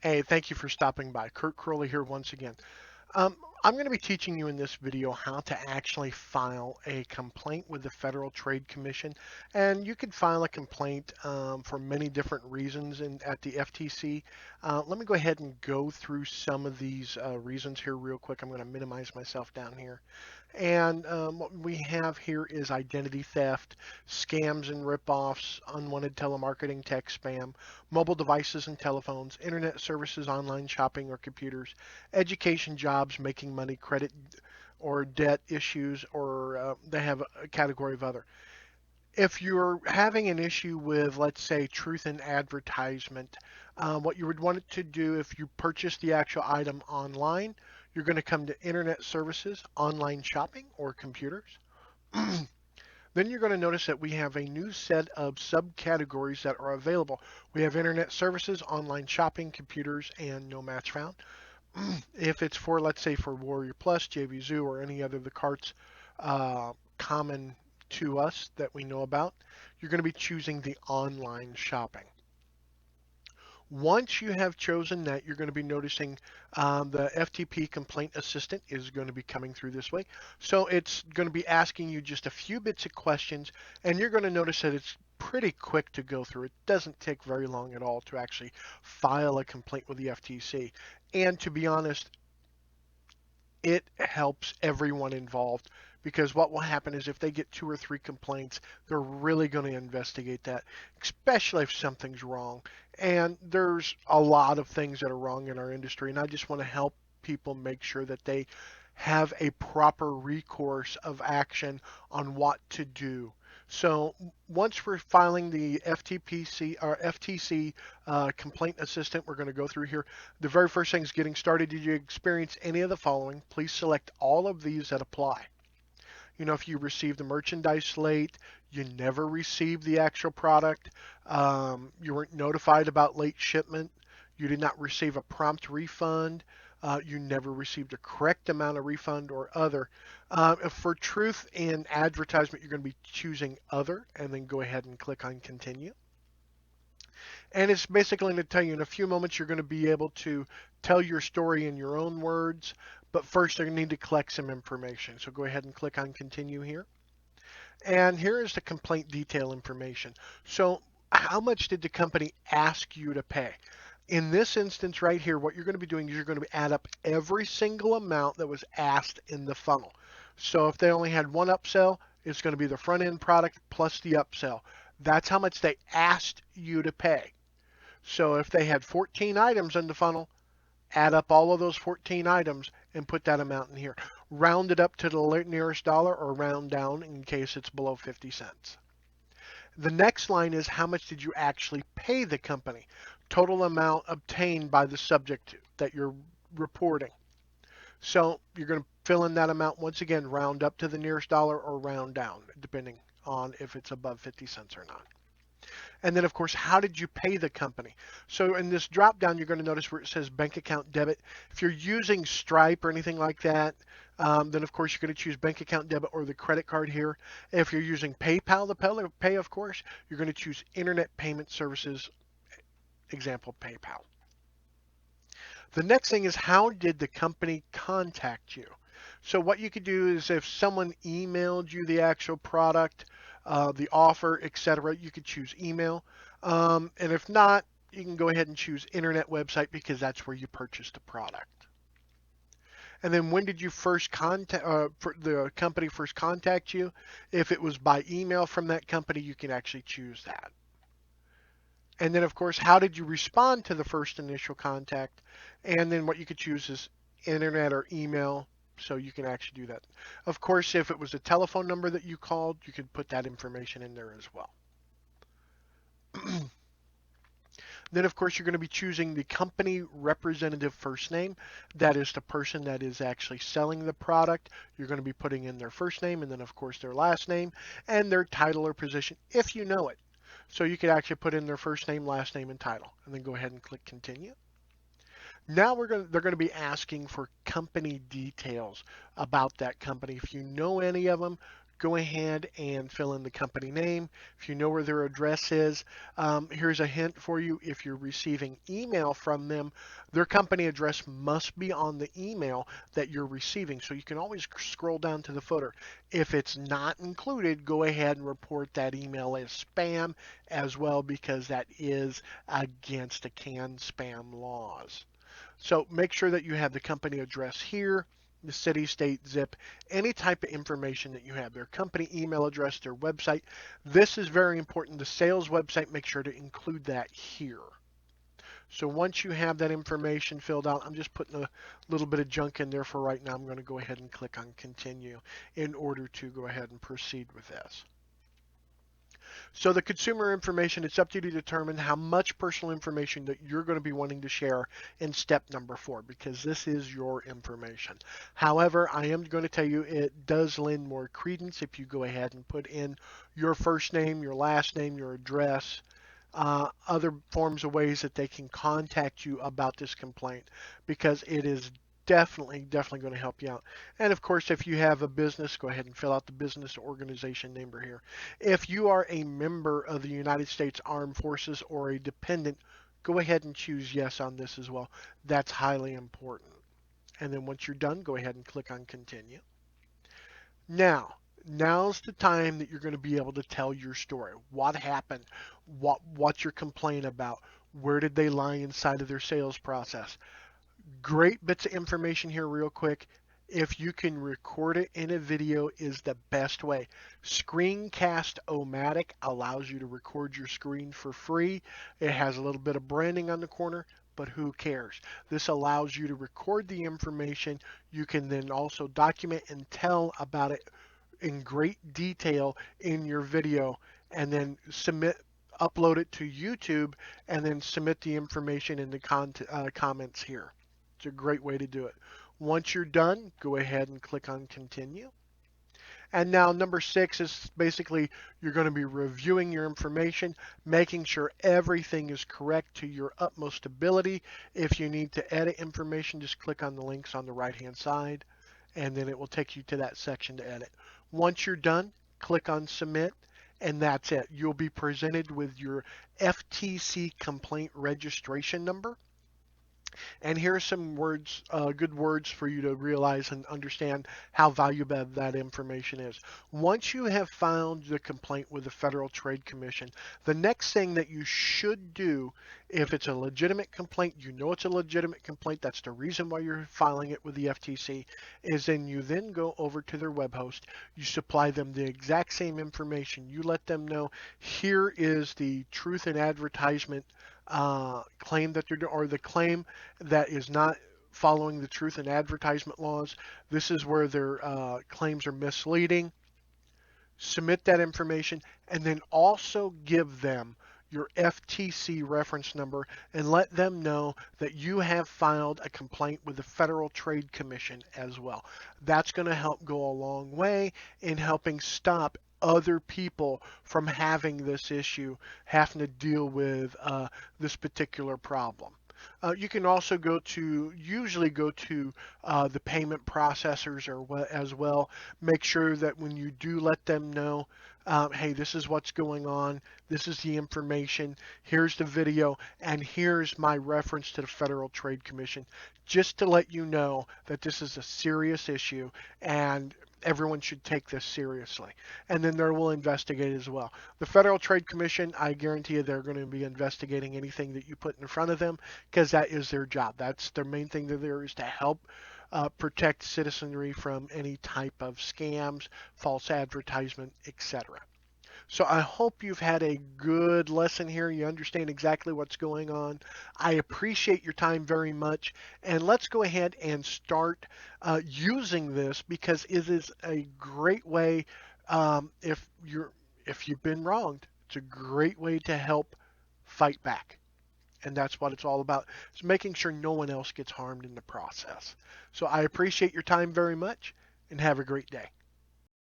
Hey, thank you for stopping by. Kurt Crowley here once again. Um, I'm going to be teaching you in this video how to actually file a complaint with the Federal Trade Commission. And you can file a complaint for many different reasons at the FTC. Let me go ahead and go through some of these reasons here real quick. I'm going to minimize myself down here. And what we have here is identity theft, scams and ripoffs, unwanted telemarketing, text spam, mobile devices and telephones, internet services, online shopping or computers, education, jobs, making money, credit or debt issues, or they have a category of other. If you're having an issue with, let's say, truth in advertisement, what you would want it to do if you purchase the actual item online, you're going to come to internet services, online shopping, or computers. Then you're going to notice that we have a new set of subcategories that are available. We have internet services, online shopping, computers, and no match found. If it's for, let's say, for Warrior Plus, JVZoo, or any other of the carts common to us that we know about, you're going to be choosing the online shopping. Once you have chosen that, you're going to be noticing the FTP Complaint Assistant is going to be coming through this way. So it's going to be asking you just a few bits of questions, and you're going to notice that it's pretty quick to go through. It doesn't take very long at all to actually file a complaint with the FTC. And to be honest, it helps everyone involved because what will happen is if they get two or three complaints, they're really going to investigate that, especially if something's wrong. And there's a lot of things that are wrong in our industry, and I just want to help people make sure that they have a proper recourse of action on what to do. So once we're filing the FTPC or FTC Complaint Assistant, we're going to go through here. The very first thing is getting started. Did you experience any of the following? Please select all of these that apply. If you received the merchandise late, you never received the actual product, you weren't notified about late shipment, you did not receive a prompt refund, you never received a correct amount of refund or other. For truth in advertisement, you're going to be choosing other and then go ahead and click on continue. And it's basically going to tell you in a few moments you're going to be able to tell your story in your own words, but first they're going to need to collect some information. So go ahead and click on continue here. And here is the complaint detail information. So how much did the company ask you to pay? In this instance right here, what you're going to be doing is you're going to add up every single amount that was asked in the funnel. So if they only had one upsell, it's going to be the front end product plus the upsell. That's how much they asked you to pay. So if they had 14 items in the funnel, add up all of those 14 items and put that amount in here. Round it up to the nearest dollar or round down in case it's below 50 cents. The next line is how much did you actually pay the company? Total amount obtained by the subject that you're reporting. So you're going to fill in that amount once again, round up to the nearest dollar or round down, depending on if it's above 50 cents or not. And then, of course, how did you pay the company? So in this drop down, you're going to notice where it says bank account debit. If you're using Stripe or anything like that, then of course you're going to choose bank account debit or the credit card here. If you're using PayPal to pay, of course, you're going to choose Internet Payment Services, example PayPal. The next thing is how did the company contact you? So what you could do is if someone emailed you the actual product, the offer, etc., you could choose email. And if not, you can go ahead and choose internet website because that's where you purchased the product. And then when did you first contact the company first contact you? If it was by email from that company, you can actually choose that. And then, of course, how did you respond to the first initial contact? And then what you could choose is internet or email, so you can actually do that. Of course, if it was a telephone number that you called, you could put that information in there as well. Then, of course, you're going to be choosing the company representative first name. That is the person that is actually selling the product. You're going to be putting in their first name and then, of course, their last name and their title or position if you know it. So you could actually put in their first name, last name, and title, and then go ahead and click continue. Now they're going to be asking for company details about that company. If you know any of them, go ahead and fill in the company name. If you know where their address is, here's a hint for you. If you're receiving email from them, their company address must be on the email that you're receiving. So you can always scroll down to the footer. If it's not included, go ahead and report that email as spam as well, because that is against the canned spam laws. So make sure that you have the company address here, the city, state, zip, any type of information that you have, their company email address, their website. This is very important. The sales website, make sure to include that here. So once you have that information filled out, I'm just putting a little bit of junk in there for right now. I'm going to go ahead and click on continue in order to go ahead and proceed with this. So the consumer information, it's up to you to determine how much personal information that you're going to be wanting to share in step number 4, because this is your information. However, I am going to tell you it does lend more credence if you go ahead and put in your first name, your last name, your address, other forms of ways that they can contact you about this complaint, because it is definitely going to help you out. And of course, if you have a business, go ahead and fill out the business organization number here. If you are a member of the United States Armed Forces or a dependent, go ahead and choose yes on this as well. That's highly important. And then once you're done, go ahead and click on continue. Now's the time that you're going to be able to tell your story. What happened? What's your complaint about? Where did they lie inside of their sales process? Great bits of information here real quick. If you can record it in a video is the best way. Screencast-O-Matic allows you to record your screen for free. It has a little bit of branding on the corner, but who cares? This allows you to record the information. You can then also document and tell about it in great detail in your video, and then upload it to YouTube, and then submit the information in the comments here. It's a great way to do it. Once you're done, go ahead and click on continue. And now number 6 is basically you're going to be reviewing your information, making sure everything is correct to your utmost ability. If you need to edit information, just click on the links on the right-hand side, and then it will take you to that section to edit. Once you're done, click on submit, and that's it. You'll be presented with your FTC complaint registration number. And here's some words, good words for you to realize and understand how valuable that information is. Once you have filed the complaint with the Federal Trade Commission, the next thing that you should do, if it's a legitimate complaint, you know it's a legitimate complaint, that's the reason why you're filing it with the FTC, is then you then go over to their web host, you supply them the exact same information, you let them know here is the truth in advertisement claim that they're doing, or the claim that is not following the truth in advertisement laws. This is where their claims are misleading. Submit that information, and then also give them your FTC reference number and let them know that you have filed a complaint with the Federal Trade Commission as well. That's going to help go a long way in helping stop other people from having this issue, having to deal with this particular problem. You can also usually go to the payment processors as well. Make sure that when you do let them know, hey, this is what's going on, this is the information, here's the video, and here's my reference to the Federal Trade Commission, just to let you know that this is a serious issue and everyone should take this seriously. And then they will investigate as well. The Federal Trade Commission, I guarantee you they're going to be investigating anything that you put in front of them, because that is their job. That's their main thing there is to help protect citizenry from any type of scams, false advertisement, etc. So I hope you've had a good lesson here. You understand exactly what's going on. I appreciate your time very much. And let's go ahead and start using this, because it is a great way, if you've been wronged, it's a great way to help fight back. And that's what it's all about. It's making sure no one else gets harmed in the process. So I appreciate your time very much, and have a great day.